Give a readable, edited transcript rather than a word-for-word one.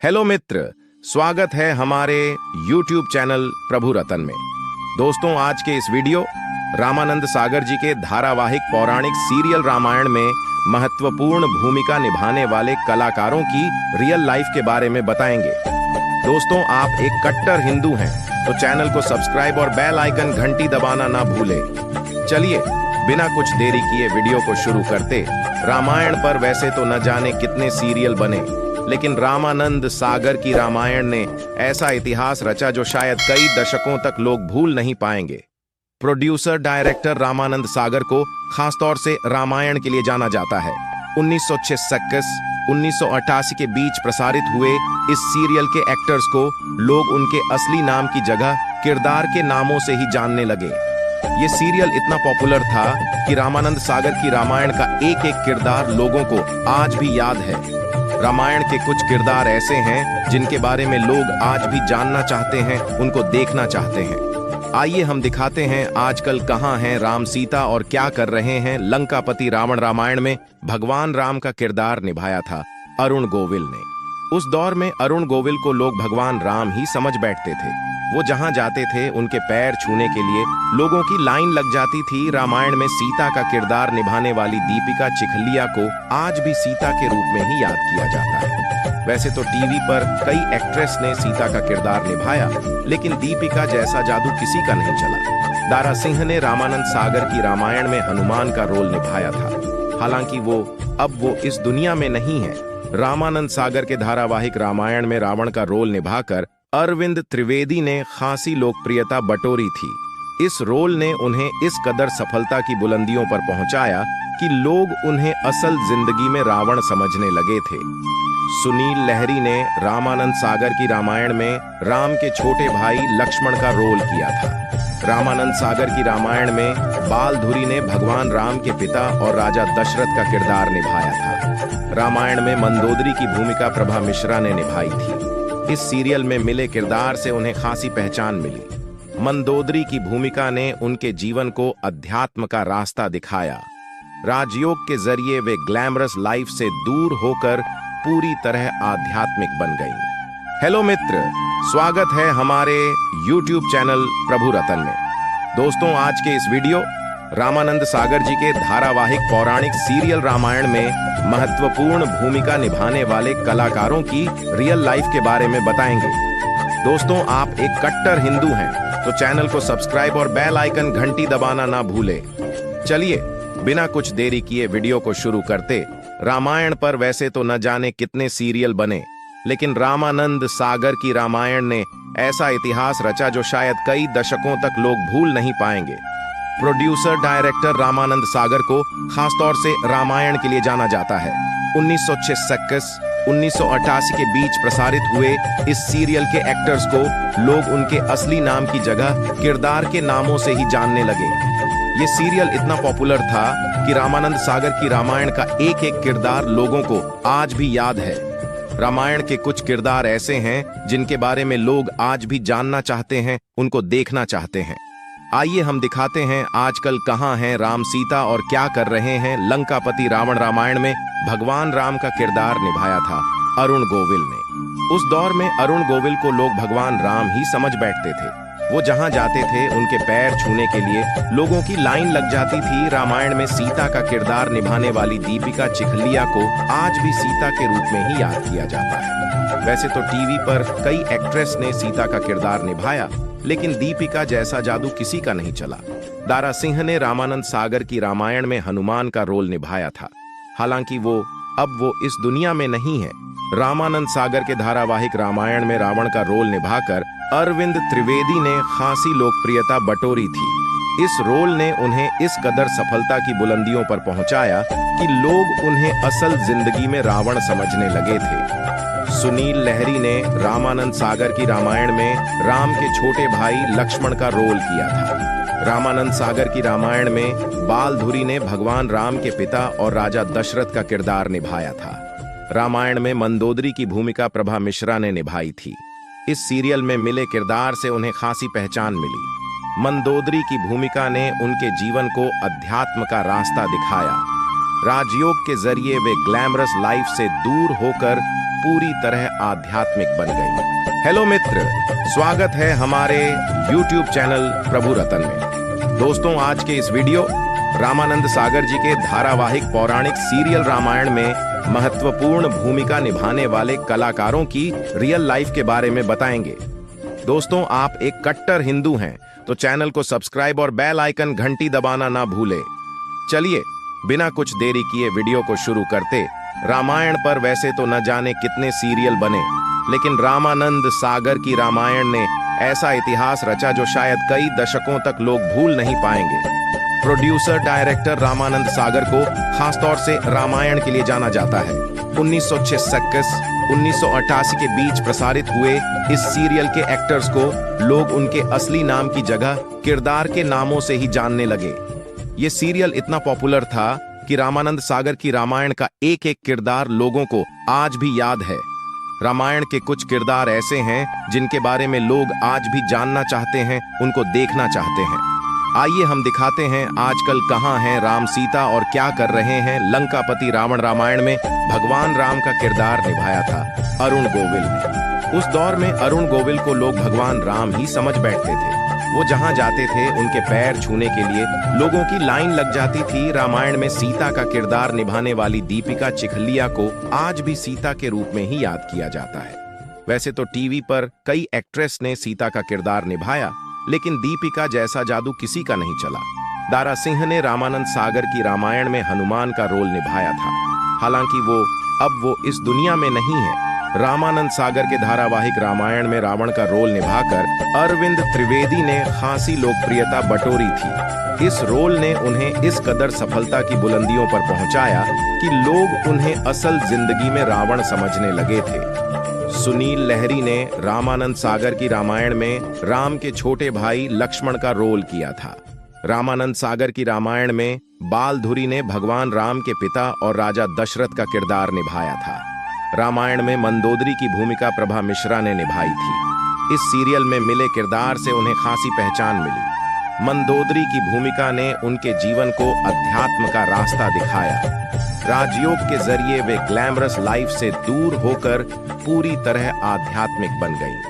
Hello मित्र, स्वागत है हमारे YouTube चैनल प्रभु रतन में। दोस्तों, आज के इस वीडियो रामानंद सागर जी के धारावाहिक पौराणिक सीरियल रामायण में महत्वपूर्ण भूमिका निभाने वाले कलाकारों की रियल लाइफ के बारे में बताएंगे। दोस्तों, आप एक कट्टर हिंदू हैं तो चैनल को सब्सक्राइब और बेल आइकन घंटी दबाना ना भूलें। चलिए बिना कुछ देरी किए वीडियो को शुरू करते। रामायण पर वैसे तो न जाने कितने सीरियल बने, लेकिन रामानंद सागर की रामायण ने ऐसा इतिहास रचा जो शायद कई दशकों तक लोग भूल नहीं पाएंगे। प्रोड्यूसर डायरेक्टर रामानंद सागर को खासतौर से रामायण के लिए जाना जाता है। 1986-1988 के बीच प्रसारित हुए इस सीरियल के एक्टर्स को लोग उनके असली नाम की जगह किरदार के नामों से ही जानने लगे। ये सीरियल इतना पॉपुलर था कि रामानंद सागर की रामायण का एक एक किरदार लोगों को आज भी याद है। रामायण के कुछ किरदार ऐसे हैं जिनके बारे में लोग आज भी जानना चाहते हैं, उनको देखना चाहते हैं। आइए हम दिखाते हैं आजकल कहां हैं राम सीता और क्या कर रहे हैं। लंकापति रावण रामायण में भगवान राम का किरदार निभाया था अरुण गोविल ने। उस दौर में अरुण गोविल को लोग भगवान राम ही समझ बैठते थे। वो जहां जाते थे उनके पैर छूने के लिए लोगों की लाइन लग जाती थी। रामायण में सीता का किरदार निभाने वाली दीपिका चिखलिया को आज भी सीता के रूप में ही याद किया जाता है। वैसे तो टीवी पर कई एक्ट्रेस ने सीता का किरदार निभाया, लेकिन दीपिका जैसा जादू किसी का नहीं चला। दारा सिंह ने रामानंद सागर की रामायण में हनुमान का रोल निभाया था। हालांकि अब वो इस दुनिया में नहीं है। रामानंद सागर के धारावाहिक रामायण में रावण का रोल निभाकर अरविंद त्रिवेदी ने खासी लोकप्रियता बटोरी थी। इस रोल ने उन्हें इस कदर सफलता की बुलंदियों पर पहुंचाया कि लोग उन्हें असल जिंदगी में रावण समझने लगे थे। सुनील लहरी ने रामानंद सागर की रामायण में राम के छोटे भाई लक्ष्मण का रोल किया था। रामानंद सागर की रामायण में बालधुरी ने भगवान राम के पिता और राजा दशरथ का किरदार निभाया था। रामायण में मंदोदरी की भूमिका प्रभा मिश्रा ने निभाई थी। इस सीरियल में मिले किरदार से उन्हें खासी पहचान मिली। मंदोदरी की भूमिका ने उनके जीवन को अध्यात्म का रास्ता दिखाया। राजयोग के जरिए वे ग्लैमरस लाइफ से दूर होकर पूरी तरह आध्यात्मिक बन गईं। हेलो मित्र, स्वागत है हमारे YouTube चैनल प्रभु रतन में। दोस्तों, आज के इस वीडियो रामानंद सागर जी के धारावाहिक पौराणिक सीरियल रामायण में महत्वपूर्ण भूमिका निभाने वाले कलाकारों की रियल लाइफ के बारे में बताएंगे। दोस्तों, आप एक कट्टर हिंदू हैं तो चैनल को सब्सक्राइब और बेल आइकन घंटी दबाना ना भूलें। चलिए बिना कुछ देरी किए वीडियो को शुरू करते। रामायण पर वैसे तो न जाने कितने सीरियल बने, लेकिन रामानंद सागर की रामायण ने ऐसा इतिहास रचा जो शायद कई दशकों तक लोग भूल नहीं पाएंगे। प्रोड्यूसर डायरेक्टर रामानंद सागर को खासतौर से रामायण के लिए जाना जाता है। 1986-1988 के बीच प्रसारित हुए इस सीरियल के एक्टर्स को लोग उनके असली नाम की जगह किरदार के नामों से ही जानने लगे। ये सीरियल इतना पॉपुलर था कि रामानंद सागर की रामायण का एक एक किरदार लोगों को आज भी याद है। रामायण के कुछ किरदार ऐसे हैं जिनके बारे में लोग आज भी जानना चाहते हैं, उनको देखना चाहते हैं। आइए हम दिखाते हैं आजकल कहां हैं राम सीता और क्या कर रहे हैं। लंकापति रावण रामायण में भगवान राम का किरदार निभाया था अरुण गोविल ने। उस दौर में अरुण गोविल को लोग भगवान राम ही समझ बैठते थे। वो जहां जाते थे उनके पैर छूने के लिए लोगों की लाइन लग जाती थी। रामायण में सीता का किरदार निभाने वाली दीपिका चिखलिया को आज भी सीता के रूप में ही याद किया जाता है। वैसे तो टीवी पर कई एक्ट्रेस ने सीता का किरदार निभाया, लेकिन दीपिका जैसा जादू किसी का नहीं चला। दारा सिंह ने रामानंद सागर की रामायण में हनुमान का रोल निभाया था। हालांकि वो इस दुनिया में नहीं है। रामानंद सागर के धारावाहिक रामायण में रावण का रोल निभाकर अरविंद त्रिवेदी ने खासी लोकप्रियता बटोरी थी। इस रोल ने उन्हें इस कदर सफलता की बुलंदियों पर पहुंचाया कि लोग उन्हें असल जिंदगी में रावण समझने लगे थे। सुनील लहरी ने रामानंद सागर की रामायण में राम के छोटे भाई लक्ष्मण का रोल किया था। रामानंद सागर की रामायण में बालधुरी ने भगवान राम के पिता और राजा दशरथ का किरदार निभाया था। रामायण में मंदोदरी की भूमिका प्रभा मिश्रा ने निभाई थी। इस सीरियल में मिले किरदार से उन्हें खासी पहचान मिली। मंदोदरी की भूमिका ने उनके जीवन को अध्यात्म का रास्ता दिखाया। राजयोग के जरिए वे ग्लैमरस लाइफ से दूर होकर पूरी तरह आध्यात्मिक बन गई। हेलो मित्र, स्वागत है हमारे YouTube चैनल प्रभु रतन में। दोस्तों, आज के इस वीडियो रामानंद सागर जी के धारावाहिक पौराणिक सीरियल रामायण में महत्वपूर्ण भूमिका निभाने वाले कलाकारों की रियल लाइफ के बारे में बताएंगे। दोस्तों, आप एक कट्टर हिंदू हैं तो चैनल को सब्सक्राइब और बेल आइकन घंटी दबाना ना भूलें। चलिए बिना कुछ देरी किए वीडियो को शुरू करते। रामायण पर वैसे तो न जाने कितने सीरियल बने, लेकिन रामानंद सागर की रामायण ने ऐसा इतिहास रचा जो शायद कई दशकों तक लोग भूल नहीं पाएंगे। प्रोड्यूसर डायरेक्टर रामानंद सागर को खासतौर से रामायण के लिए जाना जाता है। 1966-1988 के बीच प्रसारित हुए इस सीरियल के एक्टर्स को लोग उनके असली नाम की जगह किरदार के नामों से ही जानने लगे। ये सीरियल इतना पॉपुलर था कि रामानंद सागर की रामायण का एक एक किरदार लोगों को आज भी याद है। रामायण के कुछ किरदार ऐसे हैं जिनके बारे में लोग आज भी जानना चाहते हैं, उनको देखना चाहते हैं। आइए हम दिखाते हैं आजकल कहां हैं राम सीता और क्या कर रहे हैं लंकापति रावण। रामायण में भगवान राम का किरदार निभाया था अरुण गोविल ने। उस दौर में अरुण गोविल को लोग भगवान राम ही समझ बैठते थे। वो जहां जाते थे उनके पैर छूने के लिए लोगों की लाइन लग जाती थी। रामायण में सीता का किरदार निभाने वाली दीपिका चिखलिया को आज भी सीता के रूप में ही याद किया जाता है। वैसे तो टीवी पर कई एक्ट्रेस ने सीता का किरदार निभाया, लेकिन दीपिका जैसा जादू किसी का नहीं चला। दारा सिंह ने रामानंद सागर की रामायण में हनुमान का रोल निभाया था। हालांकि वो इस दुनिया में नहीं है। रामानंद सागर के धारावाहिक रामायण में रावण का रोल निभाकर अरविंद त्रिवेदी ने खासी लोकप्रियता बटोरी थी। इस रोल ने उन्हें इस कदर सफलता की बुलंदियों पर पहुंचाया कि लोग उन्हें असल जिंदगी में रावण समझने लगे थे। सुनील लहरी ने रामानंद सागर की रामायण में राम के छोटे भाई लक्ष्मण का रोल किया था। रामानंद सागर की रामायण में बालधुरी ने भगवान राम के पिता और राजा दशरथ का किरदार निभाया था। रामायण में मंदोदरी की भूमिका प्रभा मिश्रा ने निभाई थी। इस सीरियल में मिले किरदार से उन्हें खासी पहचान मिली। मंदोदरी की भूमिका ने उनके जीवन को अध्यात्म का रास्ता दिखाया। राजयोग के जरिए वे ग्लैमरस लाइफ से दूर होकर पूरी तरह आध्यात्मिक बन गईं।